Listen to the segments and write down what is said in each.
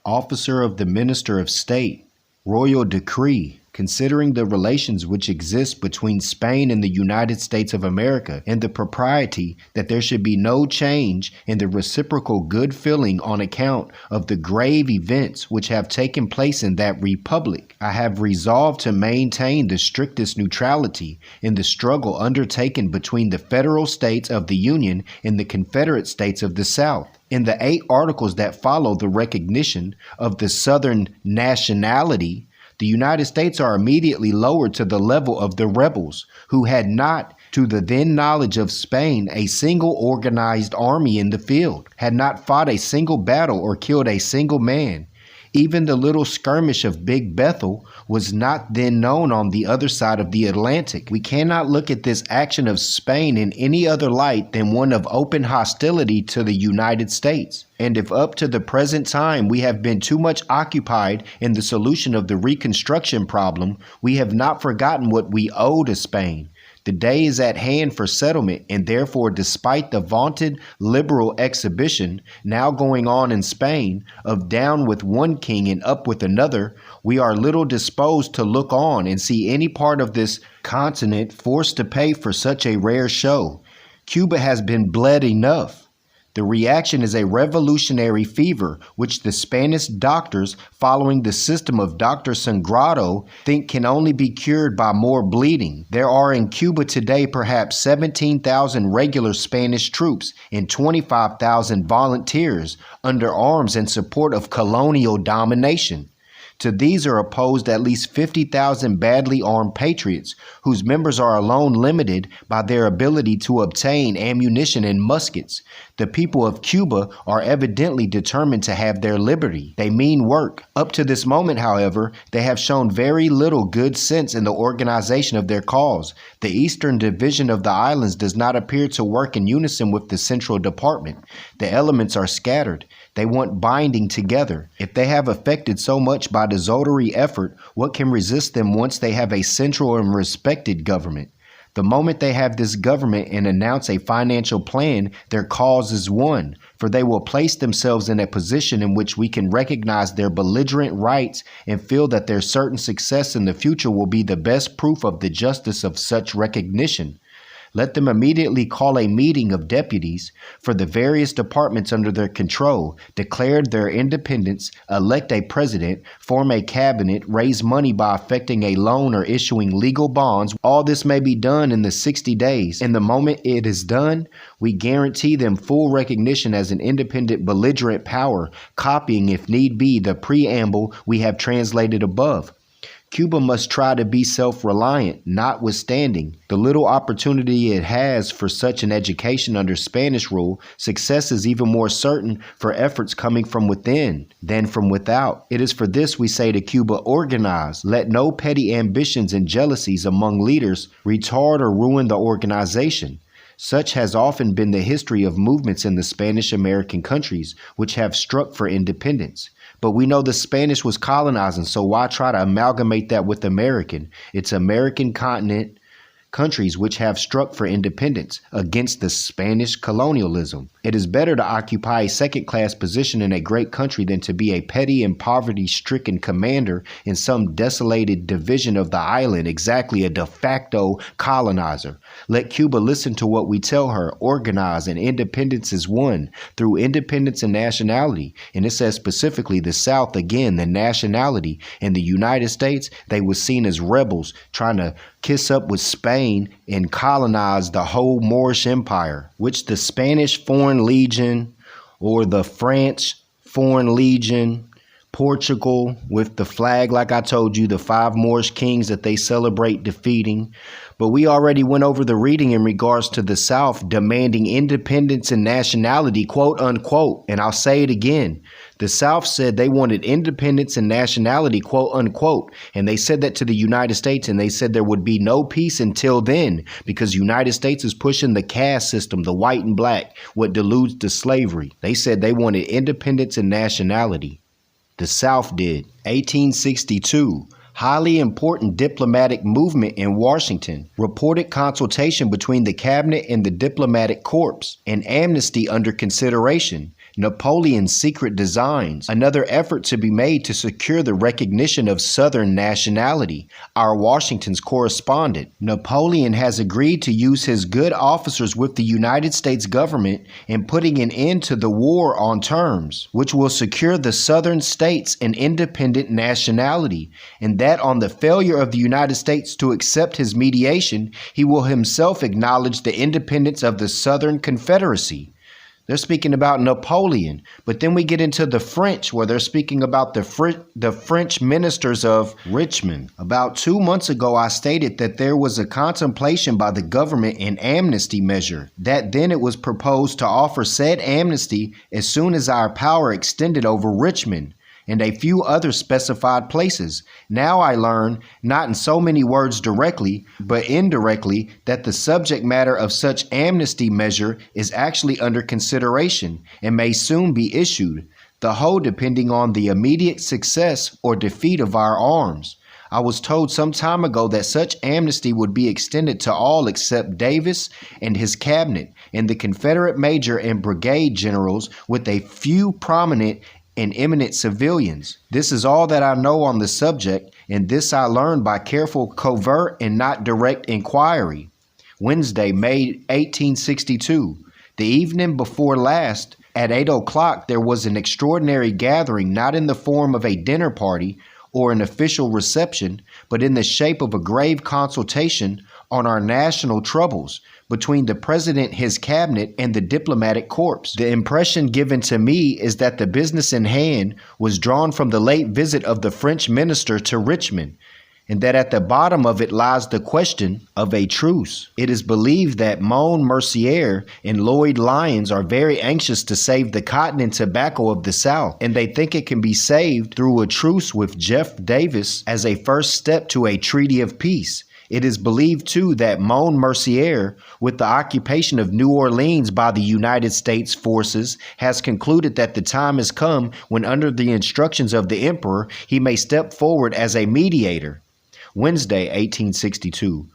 officer of the Minister of State, royal decree, considering the relations which exist between Spain and the United States of America, and the propriety that there should be no change in the reciprocal good feeling on account of the grave events which have taken place in that republic, I have resolved to maintain the strictest neutrality in the struggle undertaken between the federal states of the Union and the Confederate States of the South. In the 8 articles that follow the recognition of the Southern nationality, the United States are immediately lowered to the level of the rebels, who had not, to the then knowledge of Spain, a single organized army in the field, had not fought a single battle or killed a single man. Even the little skirmish of Big Bethel was not then known on the other side of the Atlantic. We cannot look at this action of Spain in any other light than one of open hostility to the United States. And if up to the present time we have been too much occupied in the solution of the Reconstruction problem, we have not forgotten what we owe to Spain. The day is at hand for settlement, and therefore, despite the vaunted liberal exhibition now going on in Spain of down with one king and up with another, we are little disposed to look on and see any part of this continent forced to pay for such a rare show. Cuba has been bled enough. The reaction is a revolutionary fever, which the Spanish doctors, following the system of Dr. Sangrado, think can only be cured by more bleeding. There are in Cuba today perhaps 17,000 regular Spanish troops and 25,000 volunteers under arms in support of colonial domination. To these are opposed at least 50,000 badly armed patriots, whose members are alone limited by their ability to obtain ammunition and muskets. The people of Cuba are evidently determined to have their liberty. They mean work. Up to this moment, however, they have shown very little good sense in the organization of their cause. The Eastern Division of the islands does not appear to work in unison with the Central Department. The elements are scattered. They want binding together. If they have effected so much by desultory effort, what can resist them once they have a central and respected government? The moment they have this government and announce a financial plan, their cause is won, for they will place themselves in a position in which we can recognize their belligerent rights and feel that their certain success in the future will be the best proof of the justice of such recognition. Let them immediately call a meeting of deputies for the various departments under their control, declare their independence, elect a president, form a cabinet, raise money by effecting a loan or issuing legal bonds. All this may be done in the 60 days. And the moment it is done, we guarantee them full recognition as an independent belligerent power, copying, if need be, the preamble we have translated above. Cuba must try to be self-reliant, notwithstanding the little opportunity it has for such an education under Spanish rule. Success is even more certain for efforts coming from within than from without. It is for this we say to Cuba, organize. Let no petty ambitions and jealousies among leaders retard or ruin the organization. Such has often been the history of movements in the Spanish-American countries which have struck for independence. But we know the Spanish was colonizing, so why try to amalgamate that with American? It's American continent countries which have struck for independence against the Spanish colonialism. It is better to occupy a second-class position in a great country than to be a petty and poverty-stricken commander in some desolated division of the island, exactly a de facto colonizer. Let Cuba listen to what we tell her. Organize, and independence is won through independence and nationality. And it says specifically the South, again, the nationality. In the United States, they were seen as rebels trying to kiss up with Spain and colonize the whole Moorish Empire, which the Spanish Foreign Legion or the French Foreign Legion, Portugal with the flag, like I told you, the 5 Moorish kings that they celebrate defeating. But we already went over the reading in regards to the South demanding independence and nationality, quote unquote. And I'll say it again. The South said they wanted independence and nationality, quote unquote. And they said that to the United States, and they said there would be no peace until then, because the United States is pushing the caste system, the white and black, what deludes to slavery. They said they wanted independence and nationality. The South did. 1862. Highly important diplomatic movement in Washington. Reported consultation between the cabinet and the diplomatic corps. An amnesty under consideration. Napoleon's secret designs, another effort to be made to secure the recognition of Southern nationality, our Washington's correspondent. Napoleon has agreed to use his good officers with the United States government in putting an end to the war on terms, which will secure the Southern states an independent nationality, and that on the failure of the United States to accept his mediation, he will himself acknowledge the independence of the Southern Confederacy. They're speaking about Napoleon, but then we get into the French, where they're speaking about the French ministers of Richmond. About 2 months ago, I stated that there was a contemplation by the government an amnesty measure, that then it was proposed to offer said amnesty as soon as our power extended over Richmond and a few other specified places. Now I learn, not in so many words directly, but indirectly, that the subject matter of such amnesty measure is actually under consideration and may soon be issued, the whole depending on the immediate success or defeat of our arms. I was told some time ago that such amnesty would be extended to all except Davis and his cabinet and the Confederate major and brigade generals, with a few prominent and eminent civilians. This is all that I know on the subject, and this I learned by careful covert and not direct inquiry. Wednesday, May 1862. The evening before last, at 8 o'clock, there was an extraordinary gathering, not in the form of a dinner party or an official reception, but in the shape of a grave consultation on our national troubles, between the president, his cabinet, and the diplomatic corps. The impression given to me is that the business in hand was drawn from the late visit of the French minister to Richmond, and that at the bottom of it lies the question of a truce. It is believed that Montmercier and Lloyd Lyons are very anxious to save the cotton and tobacco of the South, and they think it can be saved through a truce with Jeff Davis as a first step to a treaty of peace. It is believed, too, that Montmercier, with the occupation of New Orleans by the United States forces, has concluded that the time has come when, under the instructions of the Emperor, he may step forward as a mediator. Wednesday, 1862.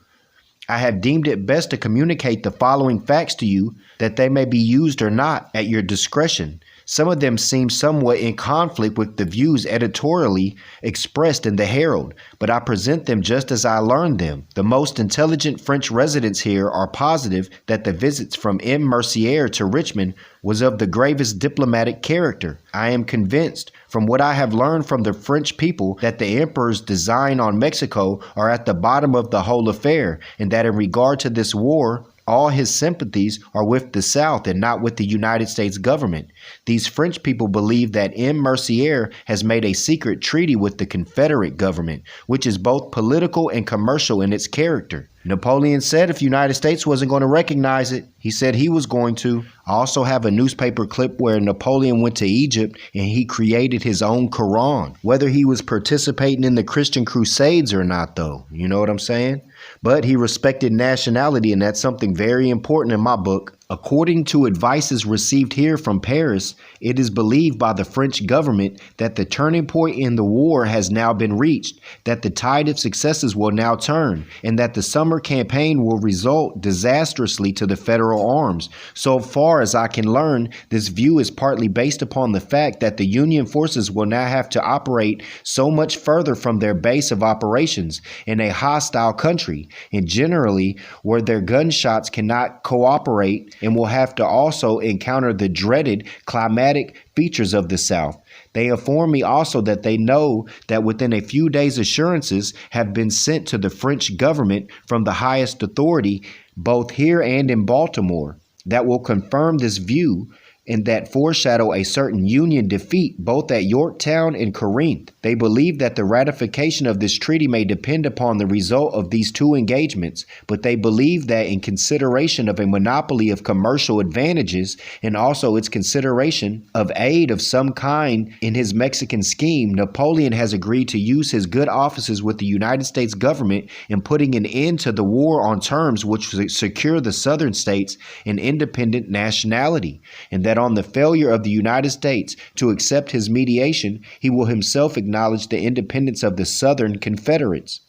I have deemed it best to communicate the following facts to you, that they may be used or not at your discretion. Some of them seem somewhat in conflict with the views editorially expressed in the Herald, but I present them just as I learned them. The most intelligent French residents here are positive that the visits from M. Mercier to Richmond was of the gravest diplomatic character. I am convinced, from what I have learned from the French people, that the Emperor's design on Mexico are at the bottom of the whole affair, and that in regard to this war, all his sympathies are with the South and not with the United States government. These French people believe that M. Mercier has made a secret treaty with the Confederate government, which is both political and commercial in its character. Napoleon said if the United States wasn't going to recognize it, he said he was going to. I also have a newspaper clip where Napoleon went to Egypt and he created his own Quran. Whether he was participating in the Christian Crusades or not, though, you know what I'm saying? But he respected nationality, and that's something very important in my book. According to advices received here from Paris, it is believed by the French government that the turning point in the war has now been reached, that the tide of successes will now turn, and that the summer campaign will result disastrously to the federal arms. So far as I can learn, this view is partly based upon the fact that the Union forces will now have to operate so much further from their base of operations in a hostile country, and generally where their gunshots cannot cooperate, and will have to also encounter the dreaded climatic features of the South. They inform me also that they know that within a few days assurances have been sent to the French government from the highest authority, both here and in Baltimore, that will confirm this view and that foreshadow a certain Union defeat both at Yorktown and Corinth. They believe that the ratification of this treaty may depend upon the result of these two engagements, but they believe that in consideration of a monopoly of commercial advantages and also its consideration of aid of some kind in his Mexican scheme, Napoleon has agreed to use his good offices with the United States government in putting an end to the war on terms which would secure the Southern states an independent nationality, and that on the failure of the United States to accept his mediation, he will himself acknowledge the independence of the Southern Confederates.